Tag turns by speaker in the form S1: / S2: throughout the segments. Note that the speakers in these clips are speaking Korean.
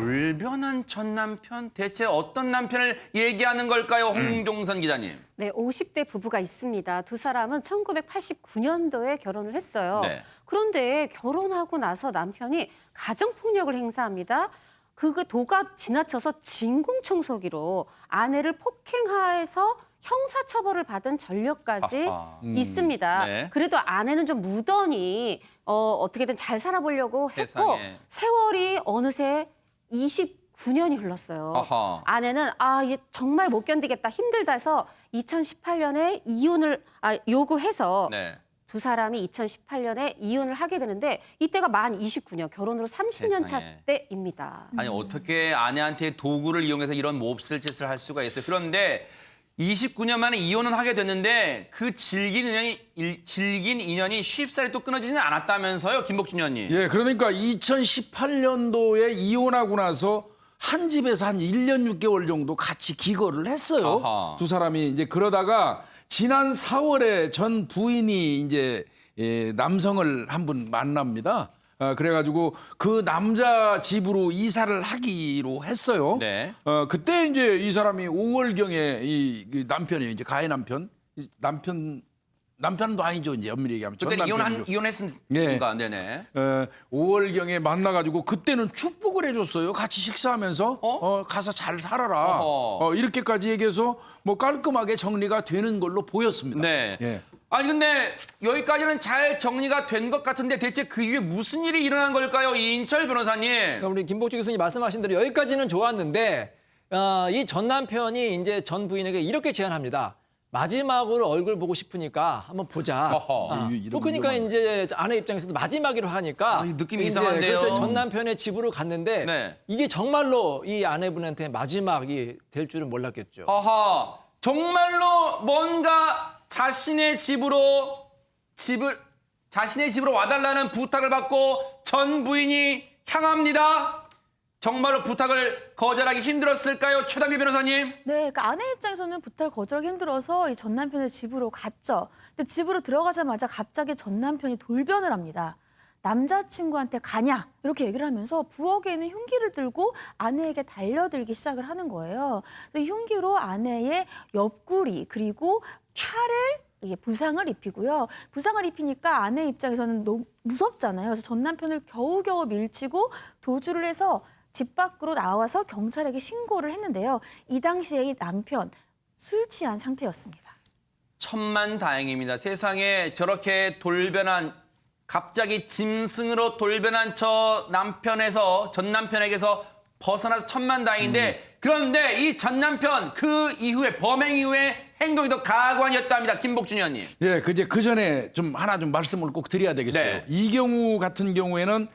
S1: 돌변한 전 남편? 대체 어떤 남편을 얘기하는 걸까요? 홍종선 기자님.
S2: 네, 50대 부부가 있습니다. 두 사람은 1989년도에 결혼을 했어요.
S1: 네.
S2: 그런데 결혼하고 나서 남편이 가정폭력을 행사합니다. 그 도가 지나쳐서 진공청소기로 아내를 폭행해서 형사처벌을 받은 전력까지
S1: 아하.
S2: 있습니다.
S1: 네.
S2: 그래도 아내는 좀 무던히 어떻게든 잘 살아보려고 했고
S1: 세상에.
S2: 세월이 어느새 29년이 흘렀어요.
S1: 아하.
S2: 아내는 이게 정말 못 견디겠다, 힘들다 해서 2018년에 이혼을 요구해서
S1: 네.
S2: 두 사람이 2018년에 이혼을 하게 되는데 이때가 만 29년, 결혼으로 30년 차
S1: 세상에.
S2: 때입니다.
S1: 아니 어떻게 아내한테 도구를 이용해서 이런 몹쓸 짓을 할 수가 있어요. 그런데 29년 만에 이혼은 하게 됐는데 그 질긴 인연이 쉽사리 또 끊어지지는 않았다면서요, 김복준 의원님.
S3: 예, 그러니까 2018년도에 이혼하고 나서 한 집에서 한 1년 6개월 정도 같이 기거를 했어요.
S1: 아하.
S3: 두 사람이 이제 그러다가 지난 4월에 전 부인이 이제 남성을 한 분 만납니다. 그래가지고 그 남자 집으로 이사를 하기로 했어요.
S1: 네.
S3: 그때 이제 이 사람이 5월경에 이 남편이 이제 가해 남편도 아니죠, 이제 엄밀히 얘기하면. 전
S1: 그때
S3: 남편이죠.
S1: 이혼했으니까, 네네.
S3: 5월경에 만나가지고 그때는 축복을 해줬어요. 같이 식사하면서 가서 잘 살아라.
S1: 어허.
S3: 이렇게까지 얘기해서 뭐 깔끔하게 정리가 되는 걸로 보였습니다.
S1: 네.
S3: 예.
S1: 아니 근데 여기까지는 잘 정리가 된 것 같은데 대체 그 이후에 무슨 일이 일어난 걸까요, 이인철 변호사님?
S4: 그러니까 우리 김복주 교수님 말씀하신 대로 여기까지는 좋았는데 이 전 남편이 이제 전 부인에게 이렇게 제안합니다. 마지막으로 얼굴 보고 싶으니까 한번 보자.
S1: 어허.
S3: 이런
S4: 그러니까
S3: 위험한
S4: 이제 아내 입장에서도 마지막으로 하니까
S1: 느낌이
S4: 이제
S1: 이상한데요.
S4: 그렇죠. 전 남편의 집으로 갔는데
S1: 네.
S4: 이게 정말로 이 아내분한테 마지막이 될 줄은 몰랐겠죠.
S1: 아하, 정말로 뭔가 자신의 집으로 와달라는 부탁을 받고 전 부인이 향합니다. 정말로 부탁을 거절하기 힘들었을까요, 최단비 변호사님?
S5: 네, 그러니까 아내 입장에서는 부탁을 거절하기 힘들어서 이 전 남편의 집으로 갔죠. 근데 집으로 들어가자마자 갑자기 전 남편이 돌변을 합니다. 남자친구한테 가냐? 이렇게 얘기를 하면서 부엌에 있는 흉기를 들고 아내에게 달려들기 시작을 하는 거예요. 이 흉기로 아내의 옆구리 그리고 팔을 부상을 입히고요. 부상을 입히니까 아내 입장에서는 너무 무섭잖아요. 그래서 전 남편을 겨우겨우 밀치고 도주를 해서 집 밖으로 나와서 경찰에게 신고를 했는데요. 이 당시에 이 남편 술 취한 상태였습니다.
S1: 천만다행입니다. 세상에 저렇게 갑자기 짐승으로 돌변한 전 남편에게서 벗어나서 천만다행인데 그런데 이 전 남편 그 이후에 범행 이후에 행동이 더 가관이었답니다. 김복준 의원님.
S3: 예, 그 전에 좀 하나 좀 말씀을 꼭 드려야 되겠어요.
S1: 네.
S3: 이 경우 같은 경우에는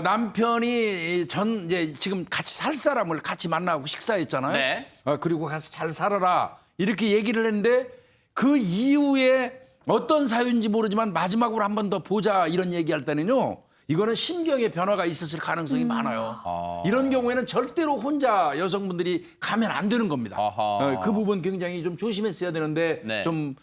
S3: 남편이 이제 지금 같이 살 사람을 같이 만나고 식사했잖아요.
S1: 네.
S3: 그리고 가서 잘 살아라 이렇게 얘기를 했는데 그 이후에 어떤 사유인지 모르지만 마지막으로 한 번 더 보자 이런 얘기할 때는요. 이거는 심경의 변화가 있었을 가능성이 많아요. 이런 경우에는 절대로 혼자 여성분들이 가면 안 되는 겁니다.
S1: 아하.
S3: 그 부분 굉장히 좀 조심했어야 되는데
S1: 네.
S3: 좀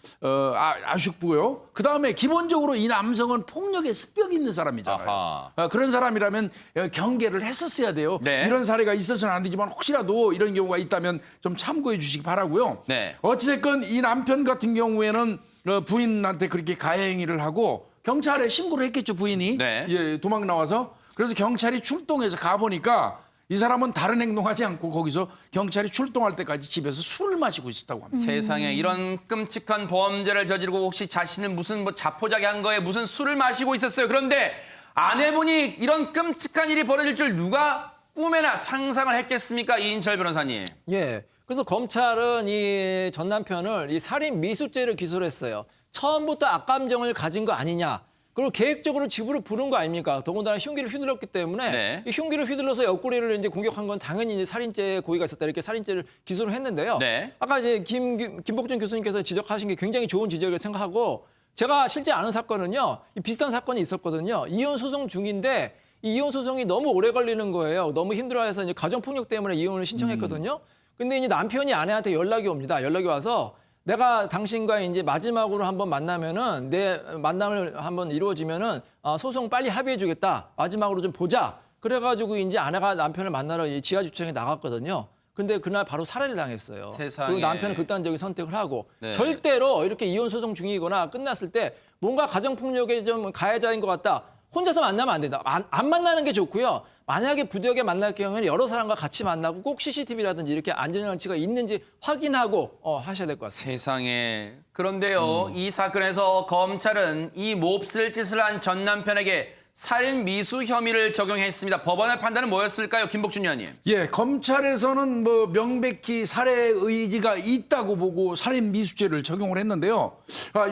S3: 아쉽고요. 그다음에 기본적으로 이 남성은 폭력에 습벽이 있는 사람이잖아요.
S1: 아하.
S3: 그런 사람이라면 경계를 했었어야 돼요.
S1: 네.
S3: 이런 사례가 있어서는 안 되지만 혹시라도 이런 경우가 있다면 좀 참고해 주시기 바라고요.
S1: 네.
S3: 어찌됐건 이 남편 같은 경우에는 부인한테 그렇게 가해 행위를 하고 경찰에 신고를 했겠죠, 부인이.
S1: 네.
S3: 예, 도망 나와서. 그래서 경찰이 출동해서 가보니까 이 사람은 다른 행동하지 않고 거기서 경찰이 출동할 때까지 집에서 술을 마시고 있었다고 합니다.
S1: 세상에 이런 끔찍한 범죄를 저지르고 혹시 자신을 무슨 자포자기 한 거에 무슨 술을 마시고 있었어요. 그런데 아내분이 이런 끔찍한 일이 벌어질 줄 누가 꿈에나 상상을 했겠습니까? 이인철 변호사님.
S4: 예. 그래서 검찰은 이 전 남편을 이 살인 미수죄를 기소를 했어요. 처음부터 악감정을 가진 거 아니냐. 그리고 계획적으로 집으로 부른 거 아닙니까? 더군다나 흉기를 휘둘렀기 때문에
S1: 네.
S4: 이 흉기를 휘둘러서 옆구리를 이제 공격한 건 당연히 이제 살인죄 고의가 있었다. 이렇게 살인죄를 기소를 했는데요.
S1: 네.
S4: 아까 이제 김복준 교수님께서 지적하신 게 굉장히 좋은 지적을 생각하고 제가 실제 아는 사건은요. 이 비슷한 사건이 있었거든요. 이혼 소송 중인데 이 이혼 소송이 너무 오래 걸리는 거예요. 너무 힘들어해서 이제 가정폭력 때문에 이혼을 신청했거든요. 근데 이제 남편이 아내한테 연락이 옵니다. 연락이 와서 내가 당신과 이제 마지막으로 한번 만나면은 내 만남을 한번 이루어지면은 소송 빨리 합의해주겠다. 마지막으로 좀 보자. 그래가지고 이제 아내가 남편을 만나러 이 지하 주차장에 나갔거든요. 근데 그날 바로 살해를 당했어요.
S1: 세상에.
S4: 그리고 남편은 극단적인 선택을 하고
S1: 네.
S4: 절대로 이렇게 이혼 소송 중이거나 끝났을 때 뭔가 가정폭력의 좀 가해자인 것 같다. 혼자서 만나면 안 된다. 안 만나는 게 좋고요. 만약에 부득이하게 만날 경우에는 여러 사람과 같이 만나고 꼭 CCTV라든지 이렇게 안전장치가 있는지 확인하고 하셔야 될 것 같습니다.
S1: 세상에. 그런데요, 이 사건에서 검찰은 이 몹쓸 짓을 한 전 남편에게 살인 미수 혐의를 적용했습니다. 법원의 판단은 뭐였을까요, 김복준 의원님?
S3: 예, 검찰에서는 뭐 명백히 살해 의지가 있다고 보고 살인 미수죄를 적용을 했는데요.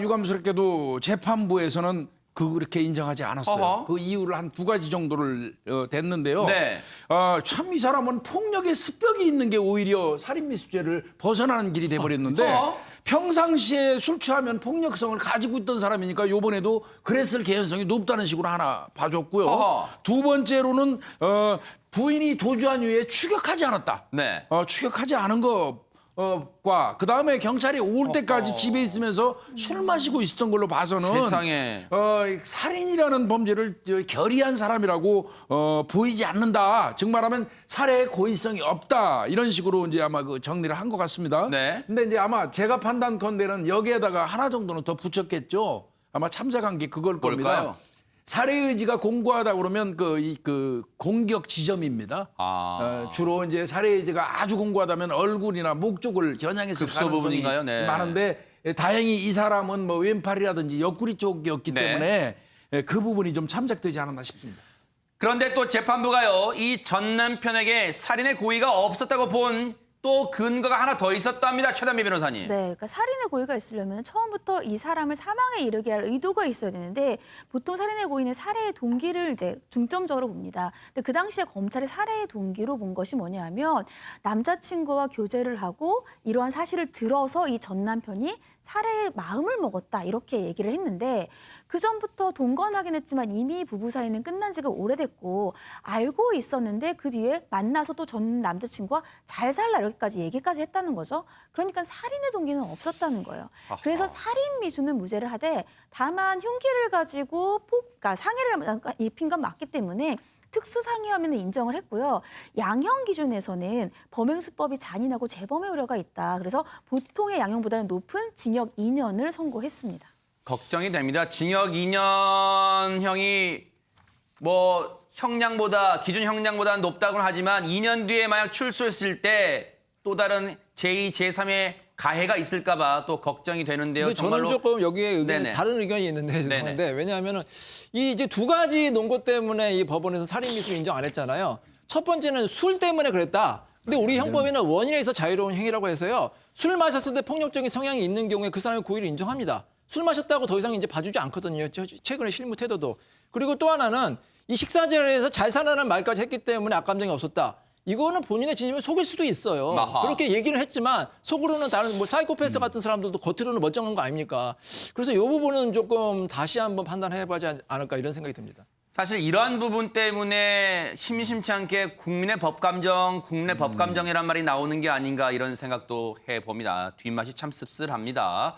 S3: 유감스럽게도 재판부에서는 그렇게 인정하지 않았어요.
S1: 어허.
S3: 그 이유를 한 두 가지 정도를 댔는데요.
S1: 네.
S3: 참 이 사람은 폭력의 습벽이 있는 게 오히려 살인 미수죄를 벗어나는 길이 돼버렸는데
S1: 어허.
S3: 평상시에 술 취하면 폭력성을 가지고 있던 사람이니까 요번에도 그랬을 개연성이 높다는 식으로 하나 봐줬고요.
S1: 어허.
S3: 두 번째로는 부인이 도주한 이후에 추격하지 않았다.
S1: 네.
S3: 추격하지 않은 것과 그다음에 경찰이 올 때까지 집에 있으면서 술 마시고 있었던 걸로 봐서는
S1: 세상에.
S3: 살인이라는 범죄를 결의한 사람이라고 보이지 않는다. 즉 말하면 살해의 고의성이 없다. 이런 식으로 이제 아마 그 정리를 한 것 같습니다.
S1: 네.
S3: 근데 이제 아마 제가 판단컨대는 여기에다가 하나 정도는 더 붙였겠죠. 아마 참작한 게 그걸 겁니다.
S1: 뭘까요?
S3: 살해 의지가 공고하다 그러면 그 공격 지점입니다. 주로 이제 살해 의지가 아주 공고하다면 얼굴이나 목 쪽을 겨냥했을
S1: 급소
S3: 가능성이
S1: 부분인가요? 네.
S3: 많은데 다행히 이 사람은 뭐 왼팔이라든지 옆구리 쪽이었기
S1: 네.
S3: 때문에 그 부분이 좀 참작되지 않았나 싶습니다.
S1: 그런데 또 재판부가요, 이 전 남편에게 살인의 고의가 없었다고 본 또 근거가 하나 더 있었답니다. 최단미 변호사님.
S5: 네, 그러니까 살인의 고의가 있으려면 처음부터 이 사람을 사망에 이르게 할 의도가 있어야 되는데 보통 살인의 고의는 살해의 동기를 이제 중점적으로 봅니다. 근데 그 당시에 검찰이 살해의 동기로 본 것이 뭐냐면 남자친구와 교제를 하고 이러한 사실을 들어서 이 전 남편이 살해의 마음을 먹었다 이렇게 얘기를 했는데 그 전부터 동거하긴 했지만 이미 부부 사이는 끝난 지가 오래됐고 알고 있었는데 그 뒤에 만나서 또 전 남자친구와 잘 살라 이렇게까지 얘기까지 했다는 거죠. 그러니까 살인의 동기는 없었다는 거예요. 그래서 살인 미수는 무죄를 하되 다만 흉기를 가지고 그러니까 상해를 입힌 건 맞기 때문에 특수상해 혐의는 인정을 했고요. 양형 기준에서는 범행수법이 잔인하고 재범의 우려가 있다. 그래서 보통의 양형보다는 높은 징역 2년을 선고했습니다.
S1: 걱정이 됩니다. 징역 2년형이 뭐 형량보다 기준 형량보다 높다고는 하지만 2년 뒤에 만약 출소했을 때 또 다른 제2, 제3의 가해가 있을까 봐 또 걱정이 되는데요.
S4: 근데 저는
S1: 정말로
S4: 조금 여기에 의견이
S1: 네네.
S4: 다른 의견이 있는데 죄송한데
S1: 네네.
S4: 왜냐하면은 이 이제 두 가지 논거 때문에 이 법원에서 살인 미수를 인정 안 했잖아요. 첫 번째는 술 때문에 그랬다. 근데 우리 형법에는 원인에 있어 자유로운 행위라고 해서요. 술 마셨을 때 폭력적인 성향이 있는 경우에 그 사람의 고의를 인정합니다. 술 마셨다고 더 이상 이제 봐주지 않거든요. 최근에 실무 태도도. 그리고 또 하나는 이 식사 자리에서 잘 살아라는 말까지 했기 때문에 악감정이 없었다. 이거는 본인의 진심을 속일 수도 있어요.
S1: 아하.
S4: 그렇게 얘기를 했지만 속으로는 다른 뭐 사이코패스 같은 사람들도 겉으로는 멋쩍는 거 아닙니까? 그래서 이 부분은 조금 다시 한번 판단해봐야 않을까 이런 생각이 듭니다.
S1: 사실 이러한 부분 때문에 심심치 않게 국민의 법감정이란 말이 나오는 게 아닌가 이런 생각도 해봅니다. 뒷맛이 참 씁쓸합니다.